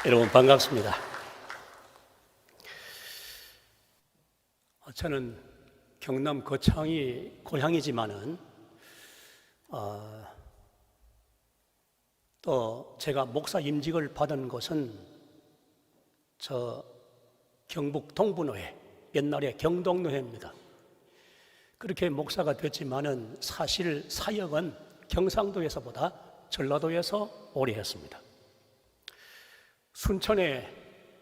여러분 반갑습니다. 저는 경남 거창이 고향이지만은 또 제가 목사 임직을 받은 곳은 저 경북 동분회, 옛날에 경동노회입니다. 그렇게 목사가 됐지만은 사실 사역은 경상도에서보다 전라도에서 오래 했습니다. 순천에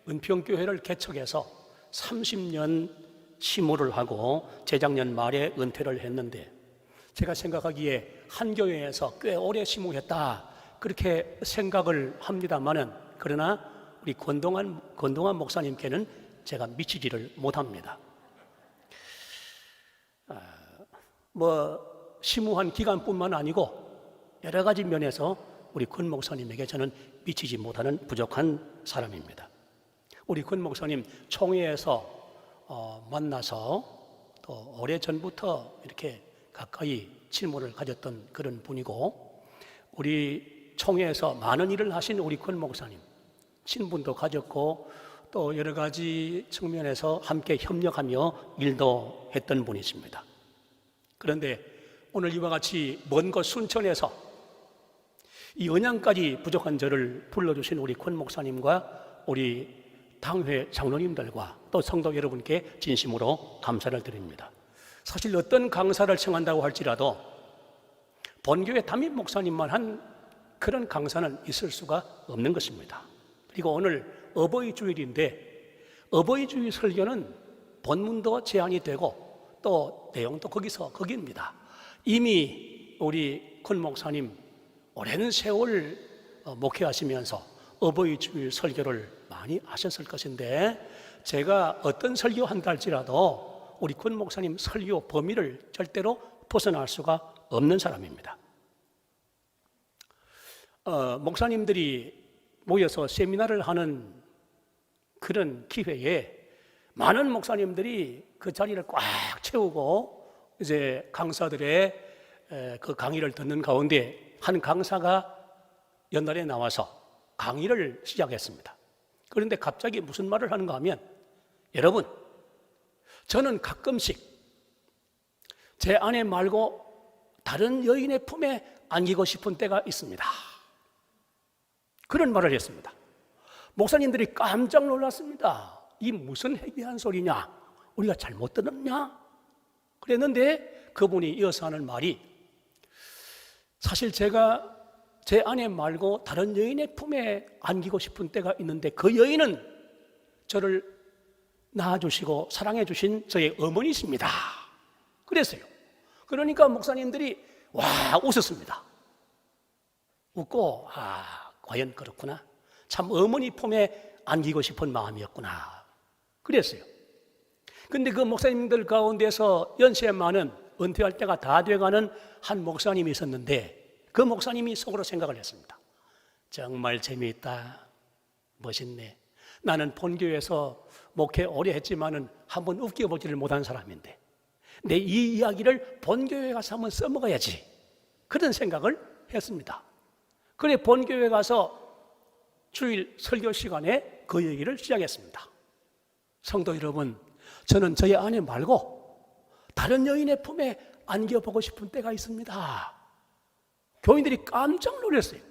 은평교회를 개척해서 30년 시무를 하고 재작년 말에 은퇴를 했는데, 제가 생각하기에 한 교회에서 꽤 오래 시무했다 그렇게 생각을 합니다만은, 그러나 우리 권동환 목사님께는 제가 미치지를 못합니다. 시무한 기간뿐만 아니고 여러 가지 면에서 우리 권 목사님에게 저는 미치지 못하는 부족한 사람입니다. 우리 권 목사님 총회에서 만나서 또 오래전부터 이렇게 가까이 친분을 가졌던 그런 분이고, 우리 총회에서 많은 일을 하신 우리 권 목사님 친분도 가졌고, 또 여러 가지 측면에서 함께 협력하며 일도 했던 분이십니다. 그런데 오늘 이와 같이 먼 곳 순천에서 이 언양까지 부족한 저를 불러주신 우리 권 목사님과 우리 당회 장로님들과 또 성도 여러분께 진심으로 감사를 드립니다. 사실 어떤 강사를 청한다고 할지라도 본교회 담임 목사님만 한 그런 강사는 있을 수가 없는 것입니다. 그리고 오늘 어버이 주일인데 어버이 주일 설교는 본문도 제한이 되고 또 내용도 거기입니다. 이미 우리 권 목사님 오랜 세월 목회하시면서 어버이 주일 설교를 많이 하셨을 것인데, 제가 어떤 설교한다 할지라도 우리 권 목사님 설교 범위를 절대로 벗어날 수가 없는 사람입니다. 목사님들이 모여서 세미나를 하는 그런 기회에 많은 목사님들이 그 자리를 꽉 채우고 이제 강사들의 그 강의를 듣는 가운데 한 강사가 연날에 나와서 강의를 시작했습니다. 그런데 갑자기 무슨 말을 하는가 하면, 여러분, 저는 가끔씩 제 아내 말고 다른 여인의 품에 안기고 싶은 때가 있습니다. 그런 말을 했습니다. 목사님들이 깜짝 놀랐습니다. 이 무슨 해괴한 소리냐? 우리가 잘못 들었냐? 그랬는데 그분이 이어서 하는 말이, 사실 제가 제 아내 말고 다른 여인의 품에 안기고 싶은 때가 있는데 그 여인은 저를 낳아주시고 사랑해주신 저의 어머니십니다. 그랬어요. 그러니까 목사님들이 와 웃었습니다. 웃고 과연 그렇구나. 참 어머니 품에 안기고 싶은 마음이었구나. 그랬어요. 근데 그 목사님들 가운데서 연세 많은, 은퇴할 때가 다 돼가는 한 목사님이 있었는데, 그 목사님이 속으로 생각을 했습니다. 정말 재미있다. 멋있네. 나는 본교에서 목회 오래 했지만은 한번 웃겨보지를 못한 사람인데 내 이 이야기를 본교회 가서 한번 써먹어야지. 그런 생각을 했습니다. 그래 본교회 가서 주일 설교 시간에 그 얘기를 시작했습니다. 성도 여러분, 저는 저의 아내 말고 다른 여인의 품에 안겨보고 싶은 때가 있습니다. 교인들이 깜짝 놀랐어요.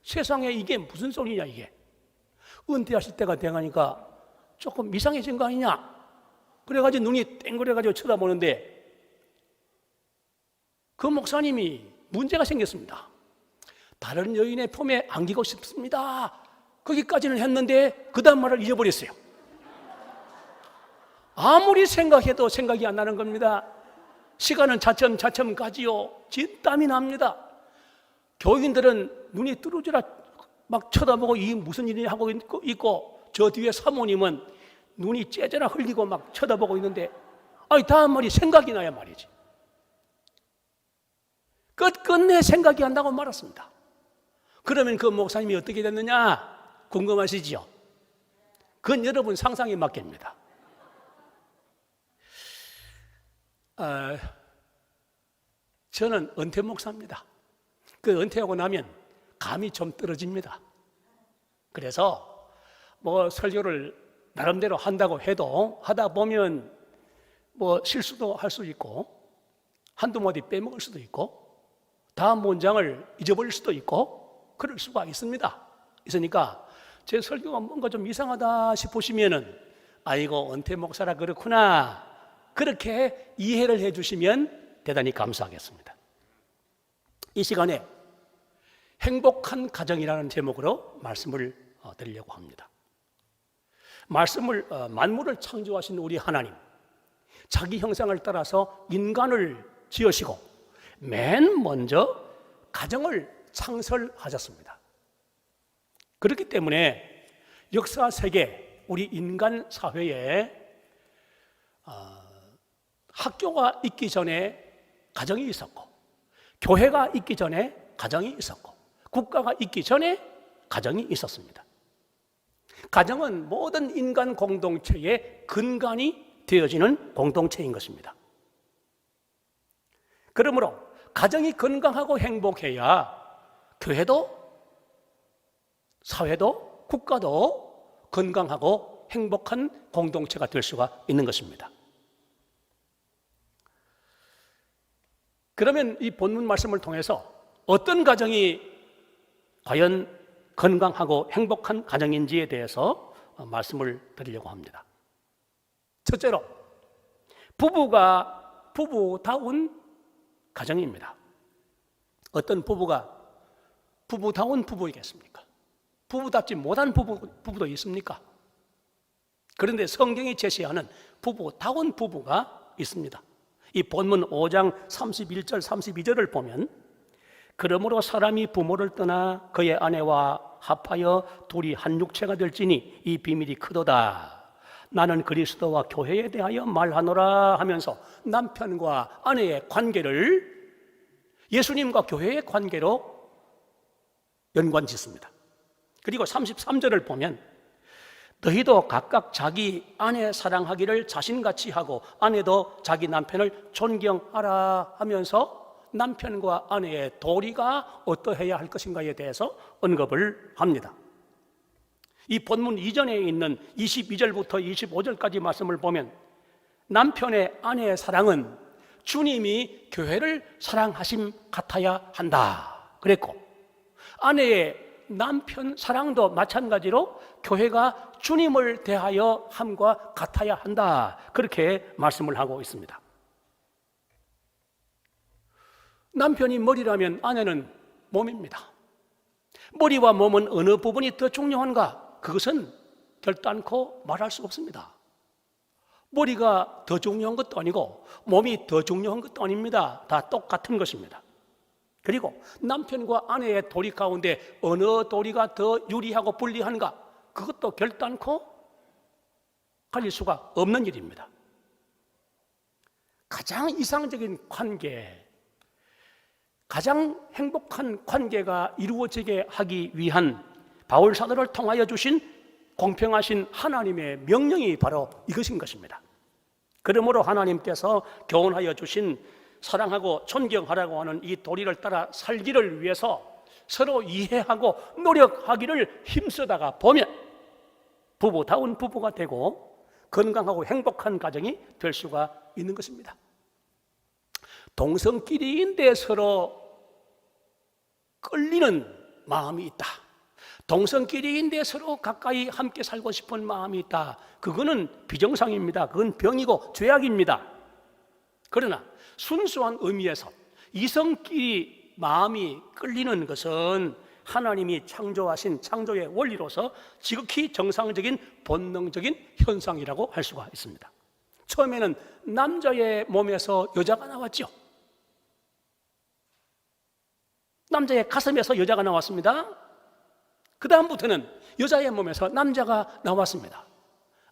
세상에 이게 무슨 소리냐 이게. 은퇴하실 때가 돼가니까 조금 이상해진 거 아니냐. 그래가지고 눈이 땡그래가지고 쳐다보는데 그 목사님이 문제가 생겼습니다. 다른 여인의 품에 안기고 싶습니다. 거기까지는 했는데 그 다음 말을 잊어버렸어요. 아무리 생각해도 생각이 안 나는 겁니다. 시간은 차츰 가지요. 진땀이 납니다. 교인들은 눈이 뚫어지라 막 쳐다보고 이게 무슨 일이냐 하고 있고, 저 뒤에 사모님은 눈이 째져라 흘리고 막 쳐다보고 있는데, 다음 말이 생각이 나야 말이지. 끝끝내 생각이 안 나고 말았습니다. 그러면 그 목사님이 어떻게 됐느냐 궁금하시죠? 그건 여러분 상상에 맡깁니다. 저는 은퇴 목사입니다. 그 은퇴하고 나면 감이 좀 떨어집니다. 그래서 설교를 나름대로 한다고 해도 하다 보면 실수도 할 수 있고 한두 마디 빼먹을 수도 있고 다음 문장을 잊어버릴 수도 있고 그럴 수가 있습니다. 있으니까 제 설교가 뭔가 좀 이상하다 싶으시면은 아이고 은퇴 목사라 그렇구나 그렇게 이해를 해주시면 대단히 감사하겠습니다. 이 시간에 행복한 가정이라는 제목으로 말씀을 드리려고 합니다. 만물을 창조하신 우리 하나님, 자기 형상을 따라서 인간을 지으시고 맨 먼저 가정을 창설하셨습니다. 그렇기 때문에 역사 세계 우리 인간 사회에 학교가 있기 전에 가정이 있었고 교회가 있기 전에 가정이 있었고 국가가 있기 전에 가정이 있었습니다. 가정은 모든 인간 공동체의 근간이 되어지는 공동체인 것입니다. 그러므로 가정이 건강하고 행복해야 교회도 사회도 국가도 건강하고 행복한 공동체가 될 수가 있는 것입니다. 그러면 이 본문 말씀을 통해서 어떤 가정이 과연 건강하고 행복한 가정인지에 대해서 말씀을 드리려고 합니다. 첫째로 부부다운 가정입니다. 어떤 부부가 부부다운 부부이겠습니까? 부부답지 못한 부부도 있습니까? 그런데 성경이 제시하는 부부다운 부부가 있습니다. 이 본문 5장 31절 32절을 보면 그러므로 사람이 부모를 떠나 그의 아내와 합하여 둘이 한 육체가 될지니 이 비밀이 크도다. 나는 그리스도와 교회에 대하여 말하노라 하면서 남편과 아내의 관계를 예수님과 교회의 관계로 연관짓습니다. 그리고 33절을 보면 너희도 각각 자기 아내 사랑하기를 자신같이 하고 아내도 자기 남편을 존경하라 하면서 남편과 아내의 도리가 어떠해야 할 것인가에 대해서 언급을 합니다. 이 본문 이전에 있는 22절부터 25절까지 말씀을 보면 남편의 아내의 사랑은 주님이 교회를 사랑하심 같아야 한다 그랬고 아내의 남편 사랑도 마찬가지로 교회가 주님을 대하여 함과 같아야 한다 그렇게 말씀을 하고 있습니다. 남편이 머리라면 아내는 몸입니다. 머리와 몸은 어느 부분이 더 중요한가? 그것은 결단코 말할 수 없습니다. 머리가 더 중요한 것도 아니고 몸이 더 중요한 것도 아닙니다. 다 똑같은 것입니다. 그리고 남편과 아내의 도리 가운데 어느 도리가 더 유리하고 불리한가? 그것도 결단코 가릴 수가 없는 일입니다. 가장 이상적인 관계, 가장 행복한 관계가 이루어지게 하기 위한 바울 사도를 통하여 주신 공평하신 하나님의 명령이 바로 이것인 것입니다. 그러므로 하나님께서 교훈하여 주신 사랑하고 존경하라고 하는 이 도리를 따라 살기를 위해서 서로 이해하고 노력하기를 힘쓰다가 보면 부부다운 부부가 되고 건강하고 행복한 가정이 될 수가 있는 것입니다. 동성끼리인데 서로 끌리는 마음이 있다. 동성끼리인데 서로 가까이 함께 살고 싶은 마음이 있다. 그거는 비정상입니다. 그건 병이고 죄악입니다. 그러나 순수한 의미에서 이성끼리 마음이 끌리는 것은 하나님이 창조하신 창조의 원리로서 지극히 정상적인 본능적인 현상이라고 할 수가 있습니다. 처음에는 남자의 몸에서 여자가 나왔죠. 남자의 가슴에서 여자가 나왔습니다. 그 다음부터는 여자의 몸에서 남자가 나왔습니다.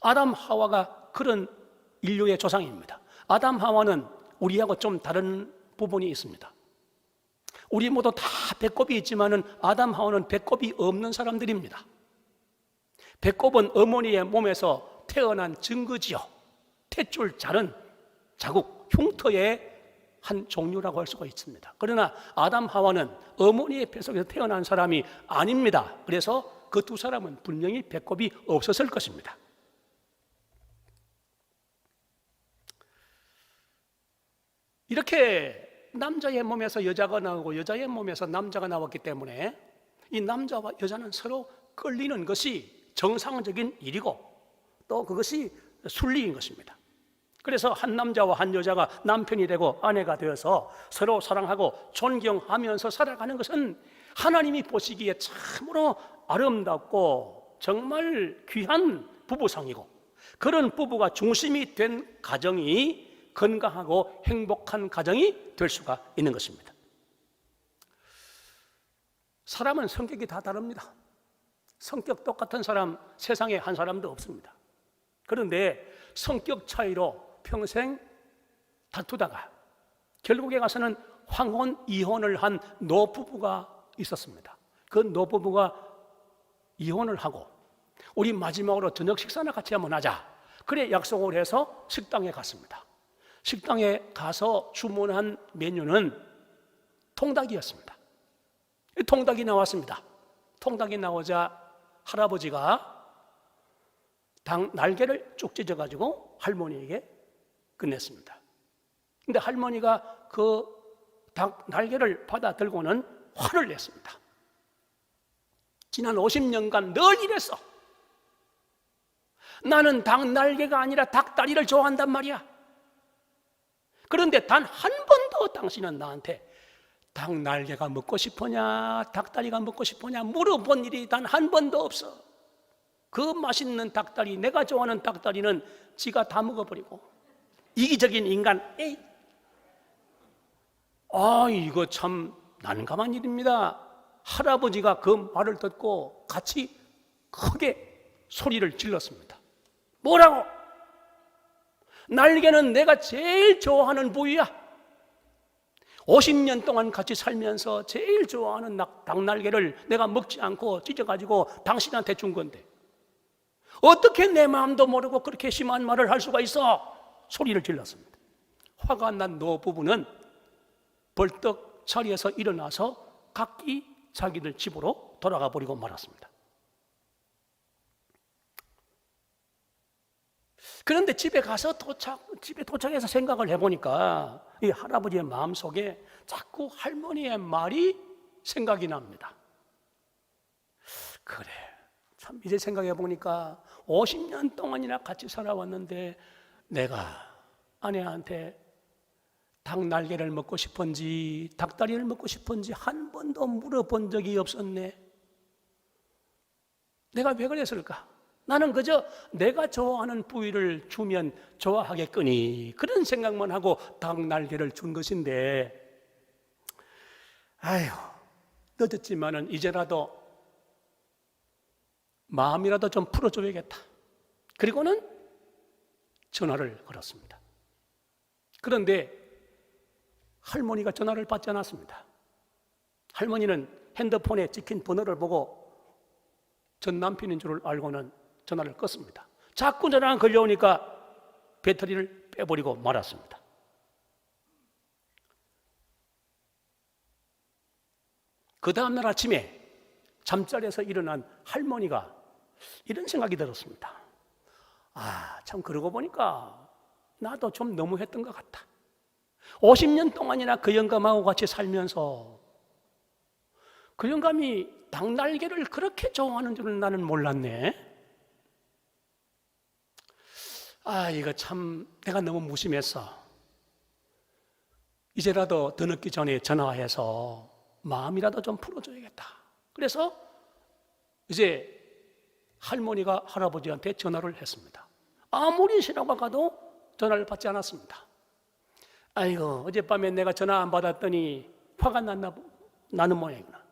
아담 하와가 그런 인류의 조상입니다. 아담 하와는 우리하고 좀 다른 부분이 있습니다. 우리 모두 다 배꼽이 있지만은 아담 하와는 배꼽이 없는 사람들입니다. 배꼽은 어머니의 몸에서 태어난 증거지요. 탯줄 자른 자국, 흉터의 한 종류라고 할 수가 있습니다. 그러나 아담 하와는 어머니의 뱃속에서 태어난 사람이 아닙니다. 그래서 그 두 사람은 분명히 배꼽이 없었을 것입니다. 이렇게 남자의 몸에서 여자가 나오고 여자의 몸에서 남자가 나왔기 때문에 이 남자와 여자는 서로 끌리는 것이 정상적인 일이고 또 그것이 순리인 것입니다. 그래서 한 남자와 한 여자가 남편이 되고 아내가 되어서 서로 사랑하고 존경하면서 살아가는 것은 하나님이 보시기에 참으로 아름답고 정말 귀한 부부상이고, 그런 부부가 중심이 된 가정이 건강하고 행복한 가정이 될 수가 있는 것입니다. 사람은 성격이 다 다릅니다. 성격 똑같은 사람 세상에 한 사람도 없습니다. 그런데 성격 차이로 평생 다투다가 결국에 가서는 황혼 이혼을 한 노부부가 있었습니다. 그 노부부가 이혼을 하고 우리 마지막으로 저녁 식사나 같이 한번 하자, 그래 약속을 해서 식당에 갔습니다. 식당에 가서 주문한 메뉴는 통닭이었습니다. 통닭이 나왔습니다. 통닭이 나오자 할아버지가 닭 날개를 쭉 찢어가지고 할머니에게 건넸습니다. 근데 할머니가 그 닭 날개를 받아 들고는 화를 냈습니다. 지난 50년간 늘 이랬어. 나는 닭 날개가 아니라 닭다리를 좋아한단 말이야. 그런데 단 한 번도 당신은 나한테 닭 날개가 먹고 싶으냐 닭다리가 먹고 싶으냐 물어본 일이 단 한 번도 없어. 그 맛있는 닭다리, 내가 좋아하는 닭다리는 지가 다 먹어버리고, 이기적인 인간. 에이. 이거 참 난감한 일입니다. 할아버지가 그 말을 듣고 같이 크게 소리를 질렀습니다. 뭐라고? 날개는 내가 제일 좋아하는 부위야. 50년 동안 같이 살면서 제일 좋아하는 닭날개를 내가 먹지 않고 찢어가지고 당신한테 준 건데 어떻게 내 마음도 모르고 그렇게 심한 말을 할 수가 있어? 소리를 질렀습니다. 화가 난 노부부는 벌떡 자리에서 일어나서 각기 자기들 집으로 돌아가 버리고 말았습니다. 그런데 집에 도착해서 생각을 해보니까 이 할아버지의 마음속에 자꾸 할머니의 말이 생각이 납니다. 그래, 참 이제 생각해 보니까 50년 동안이나 같이 살아왔는데 내가 아내한테 닭 날개를 먹고 싶은지 닭다리를 먹고 싶은지 한 번도 물어본 적이 없었네. 내가 왜 그랬을까? 나는 그저 내가 좋아하는 부위를 주면 좋아하겠거니 그런 생각만 하고 닭 날개를 준 것인데, 아휴, 늦었지만은 이제라도 마음이라도 좀 풀어줘야겠다. 그리고는 전화를 걸었습니다. 그런데 할머니가 전화를 받지 않았습니다. 할머니는 핸드폰에 찍힌 번호를 보고 전 남편인 줄 알고는 전화를 껐습니다. 자꾸 전화가 걸려오니까 배터리를 빼버리고 말았습니다. 그 다음날 아침에 잠자리에서 일어난 할머니가 이런 생각이 들었습니다. 참 그러고 보니까 나도 좀 너무했던 것 같다. 50년 동안이나 그 영감하고 같이 살면서 그 영감이 닭날개를 그렇게 좋아하는 줄은 나는 몰랐네. 이거 참 내가 너무 무심했어. 이제라도 더 늦기 전에 전화해서 마음이라도 좀 풀어줘야겠다. 그래서 이제 할머니가 할아버지한테 전화를 했습니다. 아무리 신호가 가도 전화를 받지 않았습니다. 아이고, 어젯밤에 내가 전화 안 받았더니 화가 나는 모양이구나.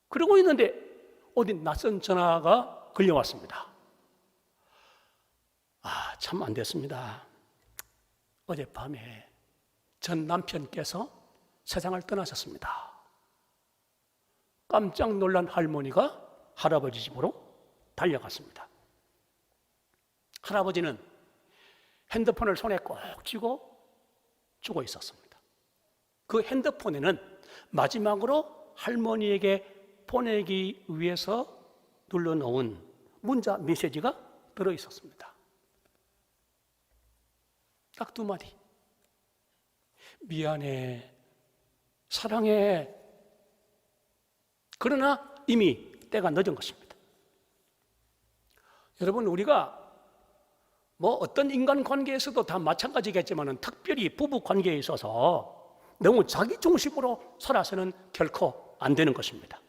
그러고 있는데 어디 낯선 전화가 걸려왔습니다. 참 안 됐습니다. 어젯밤에 전 남편께서 세상을 떠나셨습니다. 깜짝 놀란 할머니가 할아버지 집으로 달려갔습니다. 할아버지는 핸드폰을 손에 꼭 쥐고 죽어 있었습니다. 그 핸드폰에는 마지막으로 할머니에게 보내기 위해서 눌러놓은 문자 메시지가 들어있었습니다. 딱 2마디. 미안해, 사랑해. 그러나 이미 때가 늦은 것입니다. 여러분, 우리가 어떤 인간관계에서도 다 마찬가지겠지만 특별히 부부관계에 있어서 너무 자기 중심으로 살아서는 결코 안 되는 것입니다.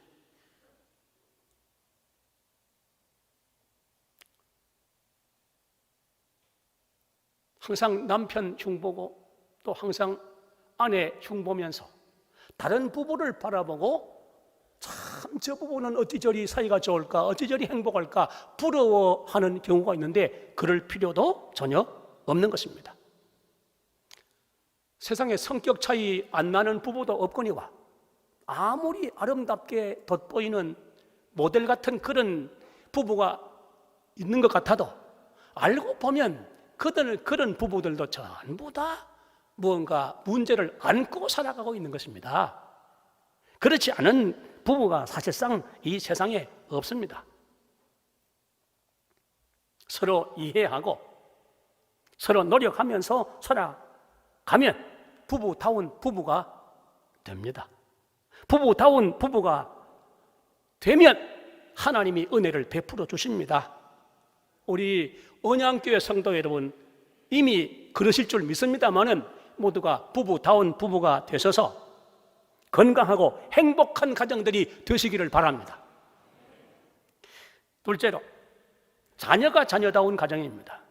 항상 남편 흉보고 또 항상 아내 흉보면서 다른 부부를 바라보고 참 저 부부는 어찌저리 사이가 좋을까, 어찌저리 행복할까 부러워하는 경우가 있는데 그럴 필요도 전혀 없는 것입니다. 세상에 성격 차이 안 나는 부부도 없거니와 아무리 아름답게 돋보이는 모델 같은 그런 부부가 있는 것 같아도 알고 보면 그런 부부들도 전부 다 무언가 문제를 안고 살아가고 있는 것입니다. 그렇지 않은 부부가 사실상 이 세상에 없습니다. 서로 이해하고 서로 노력하면서 살아가면 부부다운 부부가 됩니다. 부부다운 부부가 되면 하나님이 은혜를 베풀어 주십니다. 우리 언양교회 성도 여러분 이미 그러실 줄 믿습니다만은 모두가 부부다운 부부가 되셔서 건강하고 행복한 가정들이 되시기를 바랍니다. 둘째로, 자녀가 자녀다운 가정입니다.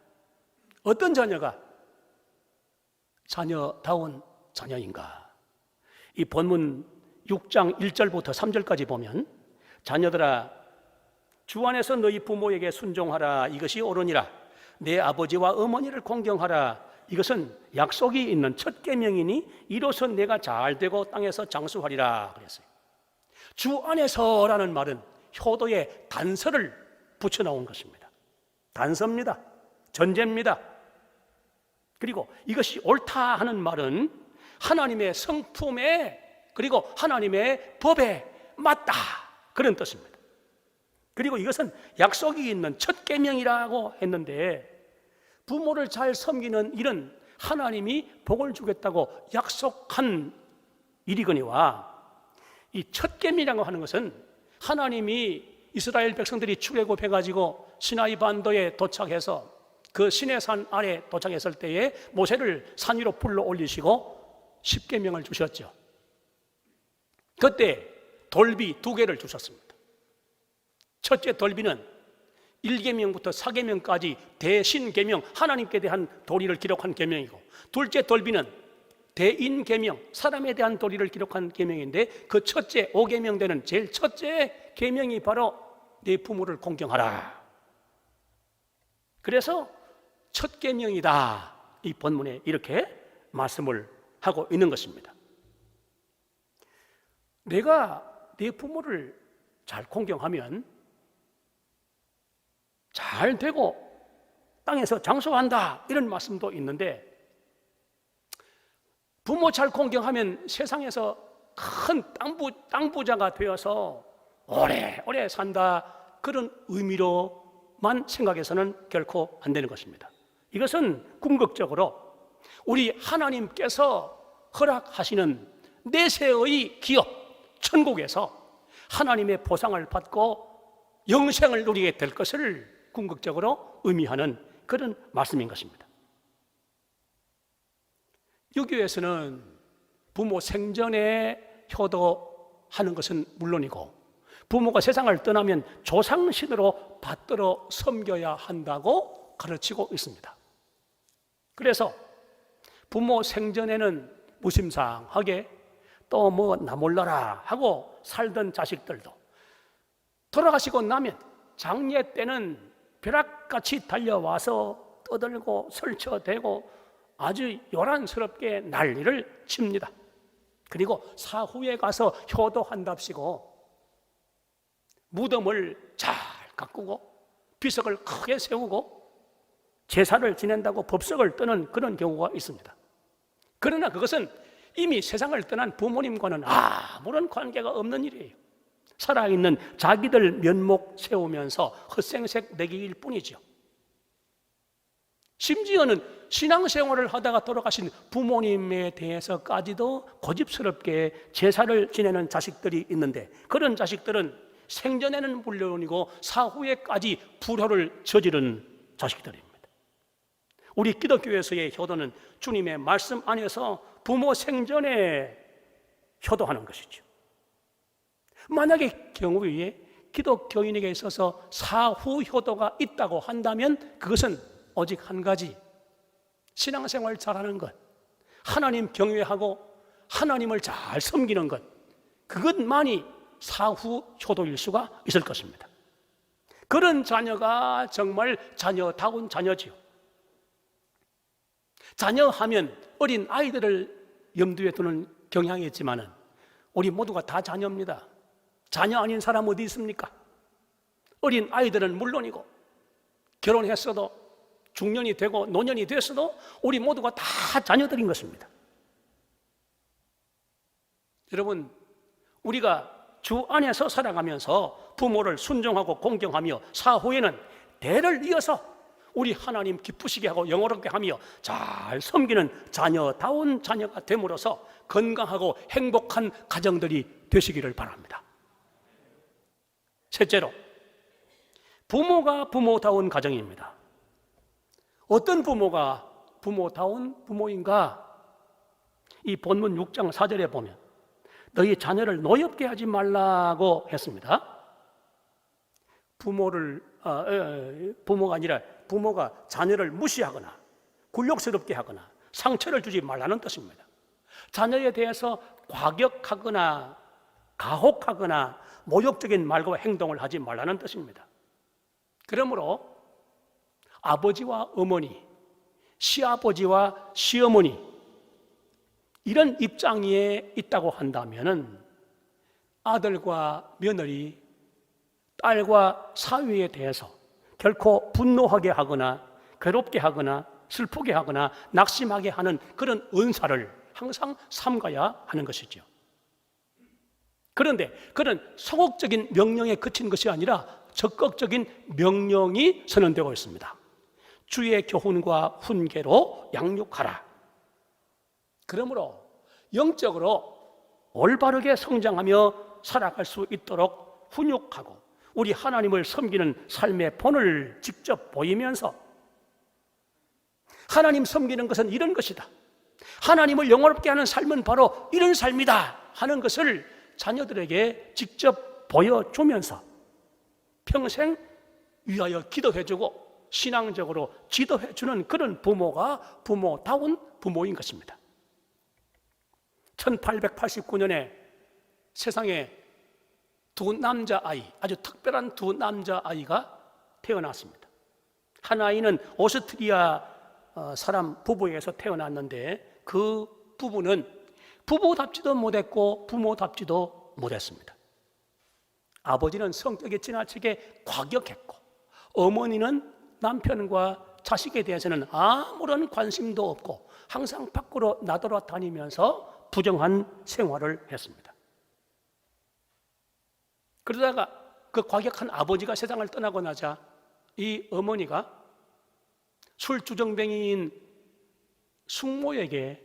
어떤 자녀가 자녀다운 자녀인가? 이 본문 6장 1절부터 3절까지 보면 자녀들아 주 안에서 너희 부모에게 순종하라. 이것이 옳으니라. 내 아버지와 어머니를 공경하라. 이것은 약속이 있는 첫 계명이니 이로써 내가 잘되고 땅에서 장수하리라 그랬어요. 주 안에서라는 말은 효도에 단서를 붙여 나온 것입니다. 단서입니다. 전제입니다. 그리고 이것이 옳다 하는 말은 하나님의 성품에 그리고 하나님의 법에 맞다 그런 뜻입니다. 그리고 이것은 약속이 있는 첫 계명이라고 했는데 부모를 잘 섬기는 일은 하나님이 복을 주겠다고 약속한 일이거니와 이 첫 계명이라고 하는 것은 하나님이 이스라엘 백성들이 출애굽해가지고 시나이 반도에 도착해서 그 시내산 아래 도착했을 때에 모세를 산 위로 불러 올리시고 십계명을 주셨죠. 그때 돌비 2개를 주셨습니다. 첫째 돌비는 1계명부터 4계명까지 대신계명, 하나님께 대한 도리를 기록한 계명이고, 둘째 돌비는 대인계명, 사람에 대한 도리를 기록한 계명인데 그 첫째 5계명 되는 제일 첫째 계명이 바로 네 부모를 공경하라. 그래서 첫 계명이다. 이 본문에 이렇게 말씀을 하고 있는 것입니다. 내가 네 부모를 잘 공경하면 잘 되고 땅에서 장수한다 이런 말씀도 있는데 부모 잘 공경하면 세상에서 큰 땅부자가 되어서 오래오래 산다 그런 의미로만 생각해서는 결코 안 되는 것입니다. 이것은 궁극적으로 우리 하나님께서 허락하시는 내세의 기업 천국에서 하나님의 보상을 받고 영생을 누리게 될 것을 궁극적으로 의미하는 그런 말씀인 것입니다. 유교에서는 부모 생전에 효도하는 것은 물론이고 부모가 세상을 떠나면 조상신으로 받들어 섬겨야 한다고 가르치고 있습니다. 그래서 부모 생전에는 무심상하게 또 나 몰라라 하고 살던 자식들도 돌아가시고 나면 장례 때는 벼락같이 달려와서 떠들고 설쳐대고 아주 요란스럽게 난리를 칩니다. 그리고 사후에 가서 효도한답시고 무덤을 잘 가꾸고 비석을 크게 세우고 제사를 지낸다고 법석을 뜨는 그런 경우가 있습니다. 그러나 그것은 이미 세상을 떠난 부모님과는 아무런 관계가 없는 일이에요. 살아있는 자기들 면목 세우면서 헛생색 내기일 뿐이죠. 심지어는 신앙생활을 하다가 돌아가신 부모님에 대해서까지도 고집스럽게 제사를 지내는 자식들이 있는데, 그런 자식들은 생전에는 물론이고 사후에까지 불효를 저지른 자식들입니다. 우리 기독교에서의 효도는 주님의 말씀 안에서 부모 생전에 효도하는 것이죠. 만약에 경우에 기독교인에게 있어서 사후 효도가 있다고 한다면 그것은 오직 한 가지, 신앙생활 잘하는 것, 하나님 경외하고 하나님을 잘 섬기는 것, 그것만이 사후 효도일 수가 있을 것입니다. 그런 자녀가 정말 자녀다운 자녀지요. 자녀하면 어린 아이들을 염두에 두는 경향이 있지만은 우리 모두가 다 자녀입니다. 자녀 아닌 사람 어디 있습니까? 어린 아이들은 물론이고 결혼했어도 중년이 되고 노년이 됐어도 우리 모두가 다 자녀들인 것입니다. 여러분, 우리가 주 안에서 살아가면서 부모를 순종하고 공경하며 사후에는 대를 이어서 우리 하나님 기쁘시게 하고 영화롭게 하며 잘 섬기는 자녀다운 자녀가 됨으로써 건강하고 행복한 가정들이 되시기를 바랍니다. 셋째로, 부모가 부모다운 가정입니다. 어떤 부모가 부모다운 부모인가? 이 본문 6장 4절에 보면 너희 자녀를 노엽게 하지 말라고 했습니다. 부모가 아니라 부모가 자녀를 무시하거나 굴욕스럽게 하거나 상처를 주지 말라는 뜻입니다. 자녀에 대해서 과격하거나 가혹하거나 모욕적인 말과 행동을 하지 말라는 뜻입니다. 그러므로 아버지와 어머니, 시아버지와 시어머니 이런 입장에 있다고 한다면은 아들과 며느리, 딸과 사위에 대해서 결코 분노하게 하거나 괴롭게 하거나 슬프게 하거나 낙심하게 하는 그런 은사를 항상 삼가야 하는 것이죠. 그런데 그런 소극적인 명령에 그친 것이 아니라 적극적인 명령이 선언되고 있습니다. 주의 교훈과 훈계로 양육하라. 그러므로 영적으로 올바르게 성장하며 살아갈 수 있도록 훈육하고 우리 하나님을 섬기는 삶의 본을 직접 보이면서 하나님 섬기는 것은 이런 것이다, 하나님을 영원롭게 하는 삶은 바로 이런 삶이다 하는 것을 자녀들에게 직접 보여주면서 평생 위하여 기도해주고 신앙적으로 지도해주는 그런 부모가 부모다운 부모인 것입니다. 1889년에 세상에 두 남자아이, 아주 특별한 두 남자아이가 태어났습니다. 한 아이는 오스트리아 사람 부부에서 태어났는데 그 부부는 부부답지도 못했고 부모답지도 못했습니다. 아버지는 성격이 지나치게 과격했고 어머니는 남편과 자식에 대해서는 아무런 관심도 없고 항상 밖으로 나돌아다니면서 부정한 생활을 했습니다. 그러다가 그 과격한 아버지가 세상을 떠나고 나자 이 어머니가 술주정뱅이인 숙모에게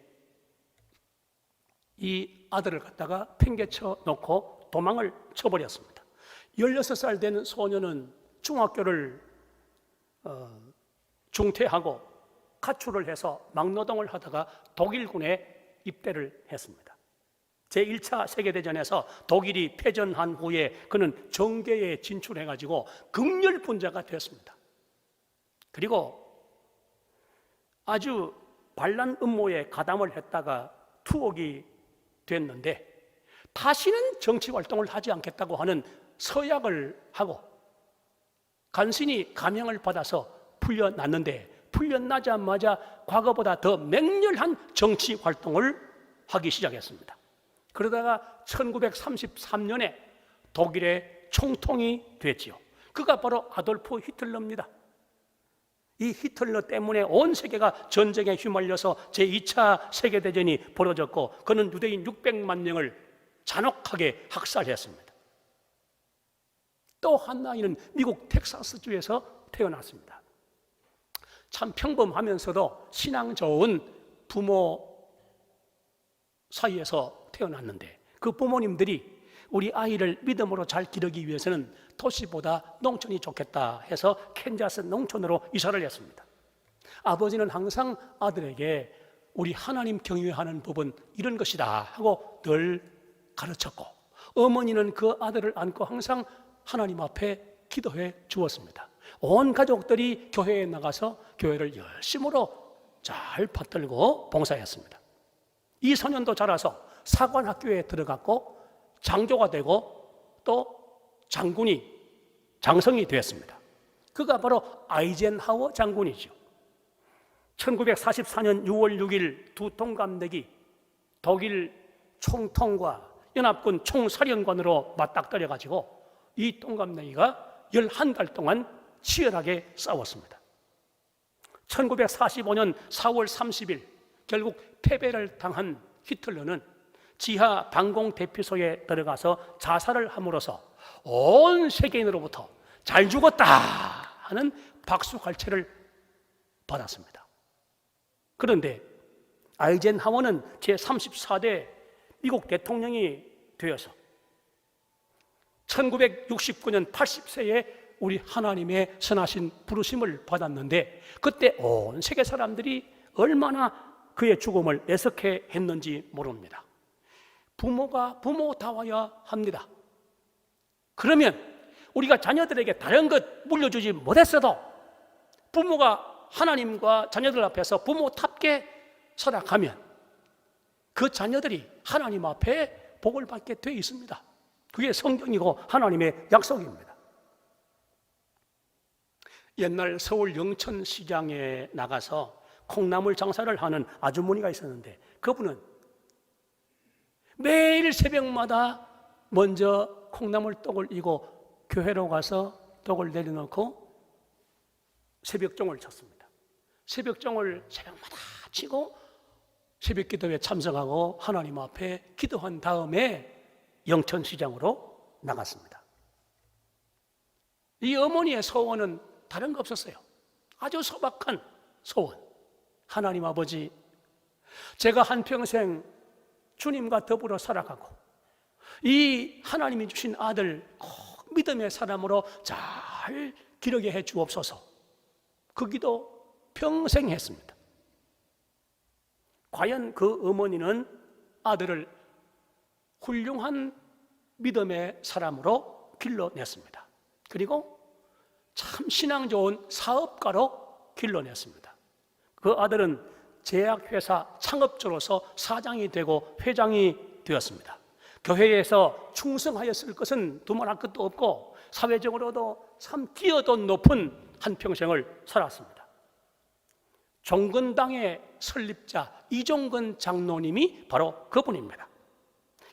이 아들을 갖다가 팽개쳐 놓고 도망을 쳐버렸습니다. 16살 된 소녀는 중학교를 중퇴하고 가출을 해서 막노동을 하다가 독일군에 입대를 했습니다. 제1차 세계대전에서 독일이 패전한 후에 그는 정계에 진출해가지고 극렬분자가 됐습니다. 그리고 아주 반란 음모에 가담을 했다가 투옥이 됐는데 다시는 정치활동을 하지 않겠다고 하는 서약을 하고 간신히 감형을 받아서 풀려났는데 풀려나자마자 과거보다 더 맹렬한 정치활동을 하기 시작했습니다. 그러다가 1933년에 독일의 총통이 됐지요. 그가 바로 아돌프 히틀러입니다. 이 히틀러 때문에 온 세계가 전쟁에 휘말려서 제2차 세계대전이 벌어졌고 그는 유대인 600만 명을 잔혹하게 학살했습니다. 또 한 아이는 미국 텍사스주에서 태어났습니다. 참 평범하면서도 신앙 좋은 부모 사이에서 태어났는데 그 부모님들이 우리 아이를 믿음으로 잘 기르기 위해서는 도시보다 농촌이 좋겠다 해서 캔자스 농촌으로 이사를 했습니다. 아버지는 항상 아들에게 우리 하나님 경외하는 법은 이런 것이다 하고 늘 가르쳤고, 어머니는 그 아들을 안고 항상 하나님 앞에 기도해 주었습니다. 온 가족들이 교회에 나가서 교회를 열심으로 잘 받들고 봉사했습니다. 이 소년도 자라서 사관학교에 들어갔고 장교가 되고 또 장성이 되었습니다. 그가 바로 아이젠하워 장군이죠. 1944년 6월 6일 두 동갑내기 독일 총통과 연합군 총사령관으로 맞닥뜨려가지고 이 동갑내기가 11달 동안 치열하게 싸웠습니다. 1945년 4월 30일 결국 패배를 당한 히틀러는 지하 방공 대피소에 들어가서 자살을 함으로써 온 세계인으로부터 잘 죽었다 하는 박수갈채를 받았습니다. 그런데 아이젠하워는 제34대 미국 대통령이 되어서 1969년 80세에 우리 하나님의 선하신 부르심을 받았는데, 그때 온 세계 사람들이 얼마나 그의 죽음을 애석해 했는지 모릅니다. 부모가 부모다워야 합니다. 그러면 우리가 자녀들에게 다른 것 물려주지 못했어도 부모가 하나님과 자녀들 앞에서 부모답게 살아가면 그 자녀들이 하나님 앞에 복을 받게 되어 있습니다. 그게 성경이고 하나님의 약속입니다. 옛날 서울 영천시장에 나가서 콩나물 장사를 하는 아주머니가 있었는데, 그분은 매일 새벽마다 먼저 콩나물 떡을 이고 교회로 가서 떡을 내려놓고 새벽종을 쳤습니다. 새벽종을 새벽마다 치고 새벽 기도에 참석하고 하나님 앞에 기도한 다음에 영천시장으로 나갔습니다. 이 어머니의 소원은 다른 거 없었어요. 아주 소박한 소원. 하나님 아버지, 제가 한평생 주님과 더불어 살아가고 이 하나님이 주신 아들 꼭 믿음의 사람으로 잘 기르게 해 주옵소서. 그 기도 평생 했습니다. 과연 그 어머니는 아들을 훌륭한 믿음의 사람으로 길러냈습니다. 그리고 참 신앙 좋은 사업가로 길러냈습니다. 그 아들은 제약회사 창업주로서 사장이 되고 회장이 되었습니다. 교회에서 충성하였을 것은 두말할 것도 없고 사회적으로도 참 뛰어도 높은 한평생을 살았습니다. 종근당의 설립자 이종근 장로님이 바로 그분입니다.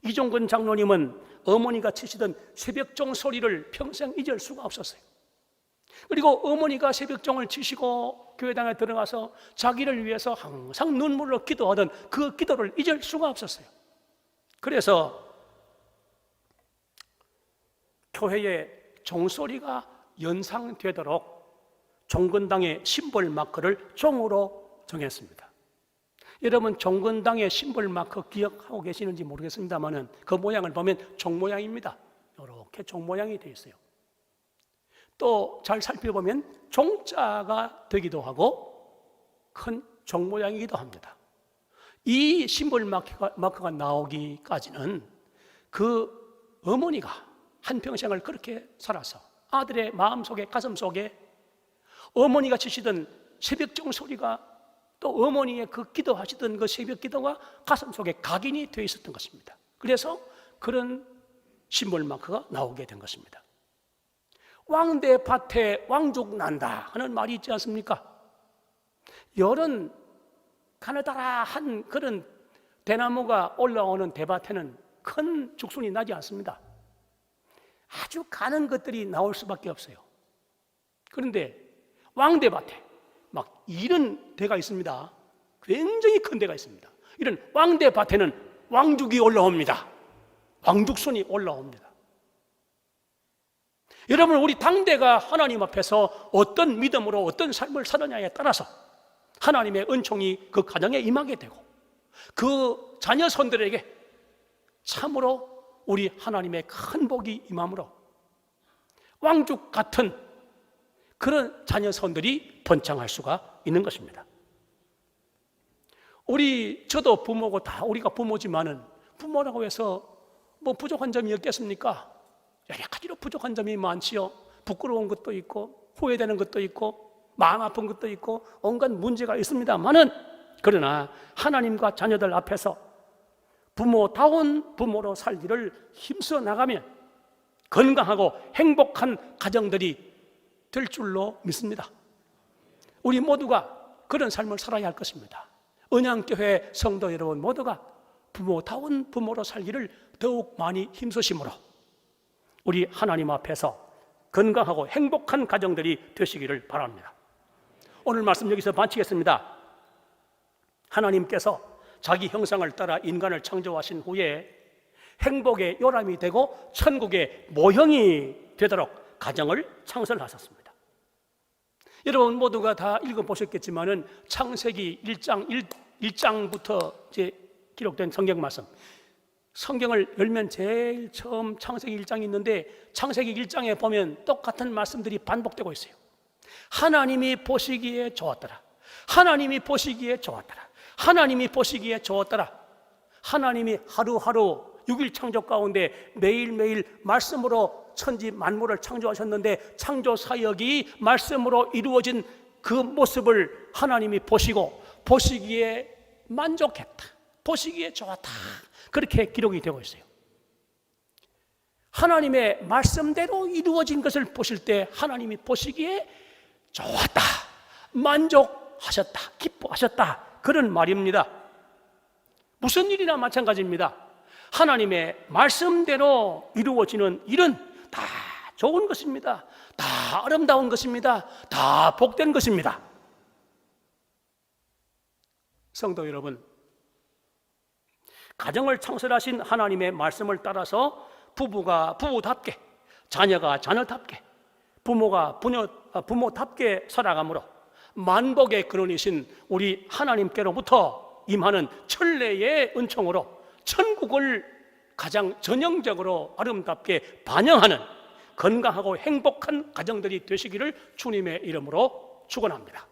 이종근 장로님은 어머니가 치시던 새벽종 소리를 평생 잊을 수가 없었어요. 그리고 어머니가 새벽종을 치시고 교회당에 들어가서 자기를 위해서 항상 눈물로 기도하던 그 기도를 잊을 수가 없었어요. 그래서 교회의 종소리가 연상되도록 종근당의 심벌 마크를 종으로 정했습니다. 여러분, 종근당의 심벌 마크 기억하고 계시는지 모르겠습니다만 그 모양을 보면 종 모양입니다. 이렇게 종 모양이 되어 있어요. 또 잘 살펴보면 종자가 되기도 하고 큰 종 모양이기도 합니다. 이 심벌 마크가 나오기까지는 그 어머니가 한평생을 그렇게 살아서 아들의 마음속에 가슴속에 어머니가 치시던 새벽종 소리가 또 어머니의 그 기도하시던 그 새벽 기도가 가슴속에 각인이 되어 있었던 것입니다. 그래서 그런 심벌 마크가 나오게 된 것입니다. 왕대밭에 왕죽 난다 하는 말이 있지 않습니까? 열은 가느다란 그런 대나무가 올라오는 대밭에는 큰 죽순이 나지 않습니다. 아주 가는 것들이 나올 수밖에 없어요. 그런데 왕대밭에 막 이런 데가 있습니다. 굉장히 큰 데가 있습니다. 이런 왕대밭에는 왕죽이 올라옵니다. 왕죽순이 올라옵니다. 여러분, 우리 당대가 하나님 앞에서 어떤 믿음으로 어떤 삶을 사느냐에 따라서 하나님의 은총이 그 가정에 임하게 되고 그 자녀손들에게 참으로 우리 하나님의 큰 복이 임함으로 왕족 같은 그런 자녀손들이 번창할 수가 있는 것입니다. 저도 부모고 다 우리가 부모지만은 부모라고 해서 뭐 부족한 점이 없겠습니까? 여러 가지로 부족한 점이 많지요. 부끄러운 것도 있고 후회되는 것도 있고 마음 아픈 것도 있고 온갖 문제가 있습니다만은, 그러나 하나님과 자녀들 앞에서 부모다운 부모로 살기를 힘써 나가면 건강하고 행복한 가정들이 될 줄로 믿습니다. 우리 모두가 그런 삶을 살아야 할 것입니다. 은양교회 성도 여러분 모두가 부모다운 부모로 살기를 더욱 많이 힘쓰심으로 우리 하나님 앞에서 건강하고 행복한 가정들이 되시기를 바랍니다. 오늘 말씀 여기서 마치겠습니다. 하나님께서 자기 형상을 따라 인간을 창조하신 후에 행복의 요람이 되고 천국의 모형이 되도록 가정을 창설하셨습니다. 여러분 모두가 다 읽어보셨겠지만은 창세기 1장부터 이제 기록된 성경 말씀, 성경을 열면 제일 처음 창세기 1장이 있는데 창세기 1장에 보면 똑같은 말씀들이 반복되고 있어요. 하나님이 보시기에 좋았더라. 하나님이 보시기에 좋았더라. 하나님이 보시기에 좋았더라. 하나님이 하루하루 6일 창조 가운데 매일매일 말씀으로 천지 만물을 창조하셨는데 창조 사역이 말씀으로 이루어진 그 모습을 하나님이 보시고 보시기에 만족했다. 보시기에 좋았다. 그렇게 기록이 되고 있어요. 하나님의 말씀대로 이루어진 것을 보실 때 하나님이 보시기에 좋았다, 만족하셨다, 기뻐하셨다, 그런 말입니다. 무슨 일이나 마찬가지입니다. 하나님의 말씀대로 이루어지는 일은 다 좋은 것입니다. 다 아름다운 것입니다. 다 복된 것입니다. 성도 여러분, 가정을 창설하신 하나님의 말씀을 따라서 부부가 부부답게, 자녀가 자녀답게, 부모가 부모답게 살아가므로 만복의 근원이신 우리 하나님께로부터 임하는 천례의 은총으로 천국을 가장 전형적으로 아름답게 반영하는 건강하고 행복한 가정들이 되시기를 주님의 이름으로 축원합니다.